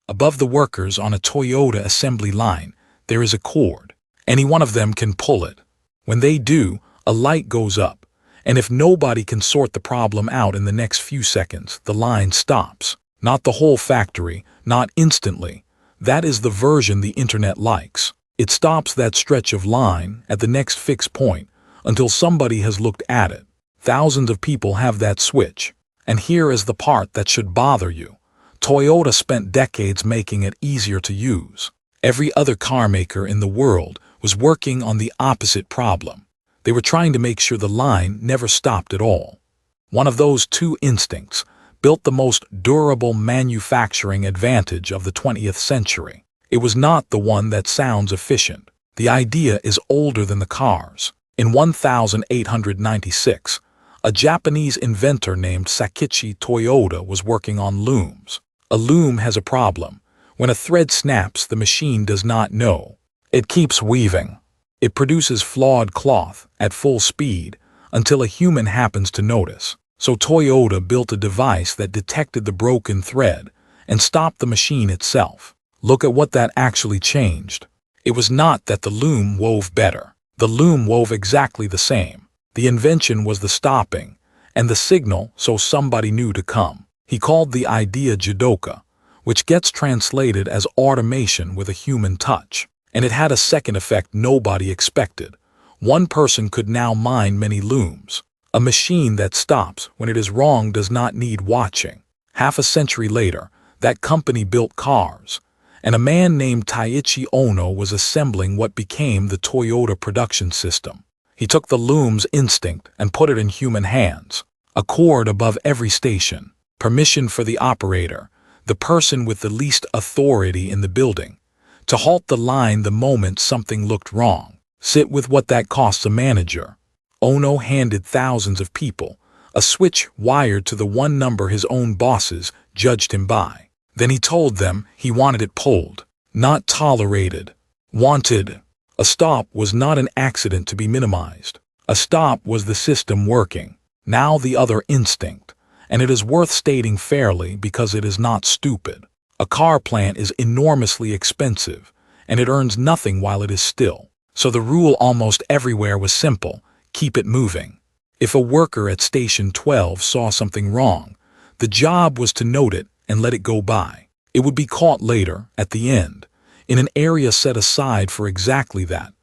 Above the workers on a Toyota assembly line, there is a cord. Any one of them can pull it. When they do, a light goes up, and if nobody can sort the problem out in the next few seconds, the line stops. Not the whole factory, not instantly. That is the version the internet likes. It stops that stretch of line at the next fixed point until somebody has looked at it. Thousands of people have that switch. And here is the part that should bother you. Toyota spent decades making it easier to use. Every other car maker in the world was working on the opposite problem. They were trying to make sure the line never stopped at all. One of those two instincts built the most durable manufacturing advantage of the 20th century. It was not the one that sounds efficient. The idea is older than the cars. In 1896, a Japanese inventor named Sakichi Toyoda was working on looms. A loom has a problem. When a thread snaps, the machine does not know. It keeps weaving. It produces flawed cloth at full speed until a human happens to notice. So Toyota built a device that detected the broken thread and stopped the machine itself. Look at what that actually changed. It was not that the loom wove better. The loom wove exactly the same. The invention was the stopping, and the signal so somebody knew to come. He called the idea jidoka, which gets translated as automation with a human touch. And it had a second effect nobody expected. One person could now mine many looms. A machine that stops when it is wrong does not need watching. Half a century later, that company built cars, and a man named Taiichi Ono was assembling what became the Toyota production system. He took the loom's instinct and put it in human hands. A cord above every station, permission for the operator, the person with the least authority in the building, to halt the line the moment something looked wrong. Sit with what that costs a manager. Ono handed thousands of people a switch wired to the one number his own bosses judged him by. Then he told them he wanted it pulled, not tolerated. Wanted. A stop was not an accident to be minimized. A stop was the system working. Now the other instinct. And it is worth stating fairly because it is not stupid. A car plant is enormously expensive, and it earns nothing while it is still. So the rule almost everywhere was simple: keep it moving. If a worker at station 12 saw something wrong, the job was to note it and let it go by. It would be caught later, at the end, in an area set aside for exactly that.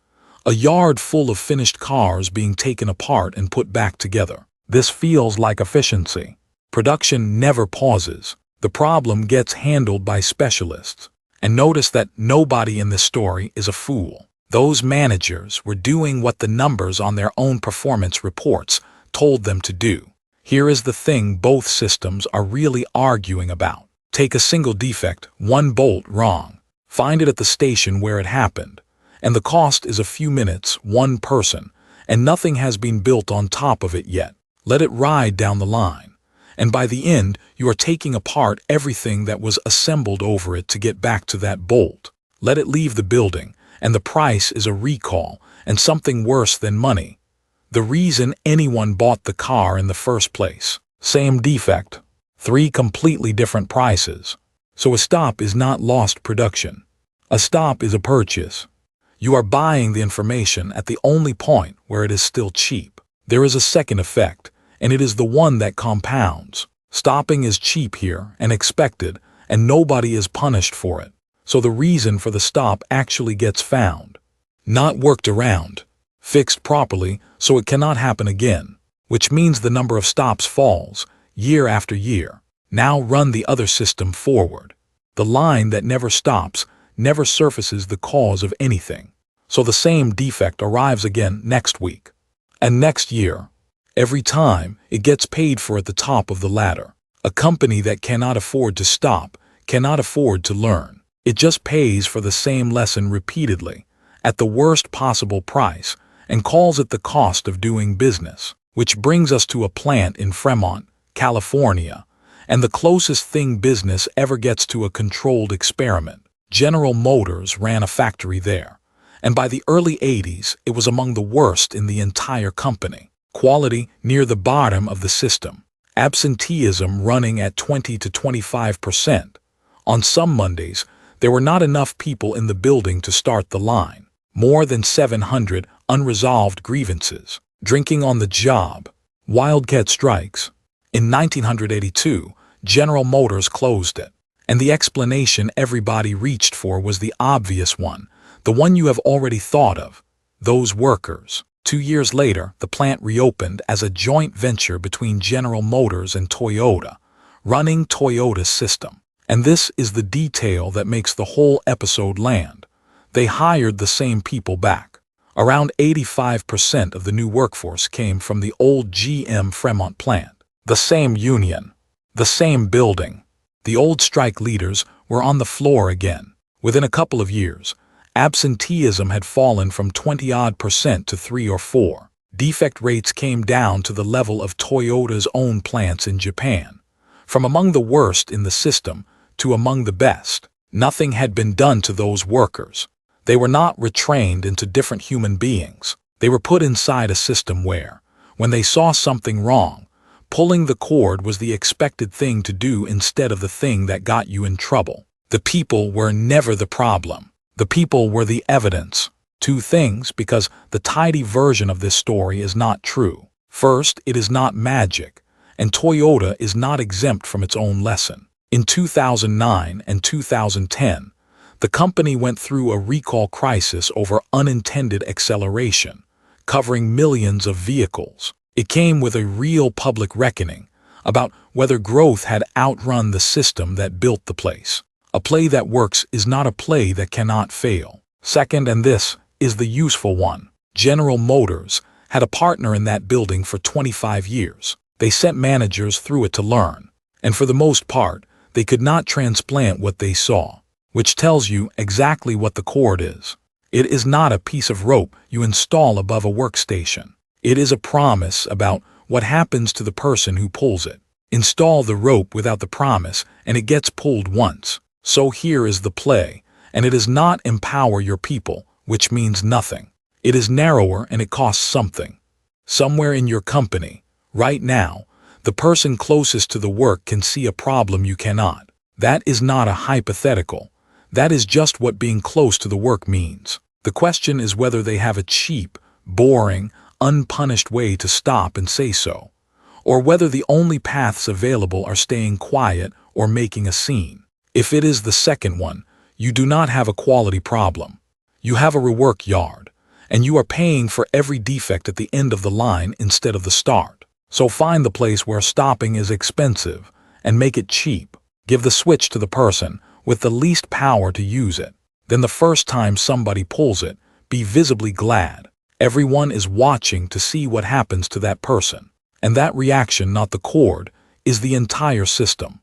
A yard full of finished cars being taken apart and put back together. This feels like efficiency. Production never pauses. The problem gets handled by specialists. And notice that nobody in this story is a fool. Those managers were doing what the numbers on their own performance reports told them to do. Here is the thing both systems are really arguing about. Take a single defect, one bolt wrong. Find it at the station where it happened. And the cost is a few minutes, one person, and nothing has been built on top of it yet. Let it ride down the line. And by the end, you are taking apart everything that was assembled over it to get back to that bolt. Let it leave the building, and the price is a recall and something worse than money. The reason anyone bought the car in the first place. Same defect. 3 completely different prices. So a stop is not lost production. A stop is a purchase. You are buying the information at the only point where it is still cheap. There is a second effect, and it is the one that compounds. Stopping is cheap here and expected, and nobody is punished for it. So the reason for the stop actually gets found. Not worked around. Fixed properly so it cannot happen again, which means the number of stops falls, year after year. Now run the other system forward. The line that never stops never surfaces the cause of anything. So the same defect arrives again next week. And next year. Every time, it gets paid for at the top of the ladder. A company that cannot afford to stop cannot afford to learn. It just pays for the same lesson repeatedly, at the worst possible price, and calls it the cost of doing business. Which brings us to a plant in Fremont, California, and the closest thing business ever gets to a controlled experiment. General Motors ran a factory there, and by the early 80s, it was among the worst in the entire company. Quality near the bottom of the system. Absenteeism running at 20 to 25%. On some Mondays, there were not enough people in the building to start the line. More than 700 unresolved grievances. Drinking on the job. Wildcat strikes. In 1982, General Motors closed it. And the explanation everybody reached for was the obvious one, the one you have already thought of. Those workers. 2 years later, the plant reopened as a joint venture between General Motors and Toyota, running Toyota's system. And this is the detail that makes the whole episode land. They hired the same people back. Around 85% of the new workforce came from the old GM Fremont plant. The same union. The same building. The old strike leaders were on the floor again. Within a couple of years, absenteeism had fallen from 20-odd% to 3 or 4. Defect rates came down to the level of Toyota's own plants in Japan. From among the worst in the system to among the best. Nothing had been done to those workers. They were not retrained into different human beings. They were put inside a system where, when they saw something wrong, pulling the cord was the expected thing to do instead of the thing that got you in trouble. The people were never the problem. The people were the evidence. 2 things, because the tidy version of this story is not true. First, it is not magic, and Toyota is not exempt from its own lesson. In 2009 and 2010, the company went through a recall crisis over unintended acceleration, covering millions of vehicles. It came with a real public reckoning about whether growth had outrun the system that built the place. A play that works is not a play that cannot fail. Second, and this is the useful one, General Motors had a partner in that building for 25 years. They sent managers through it to learn, and for the most part, they could not transplant what they saw, which tells you exactly what the cord is. It is not a piece of rope you install above a workstation. It is a promise about what happens to the person who pulls it. Install the rope without the promise, and it gets pulled once. So here is the play, and it is not empower your people, which means nothing. It is narrower and it costs something. Somewhere in your company, right now, the person closest to the work can see a problem you cannot. That is not a hypothetical. That is just what being close to the work means. The question is whether they have a cheap, boring, unpunished way to stop and say so, or whether the only paths available are staying quiet or making a scene. If it is the second one, you do not have a quality problem. You have a rework yard, and you are paying for every defect at the end of the line instead of the start. So find the place where stopping is expensive and make it cheap. Give the switch to the person with the least power to use it. Then the first time somebody pulls it, be visibly glad. Everyone is watching to see what happens to that person. And that reaction, not the cord, is the entire system.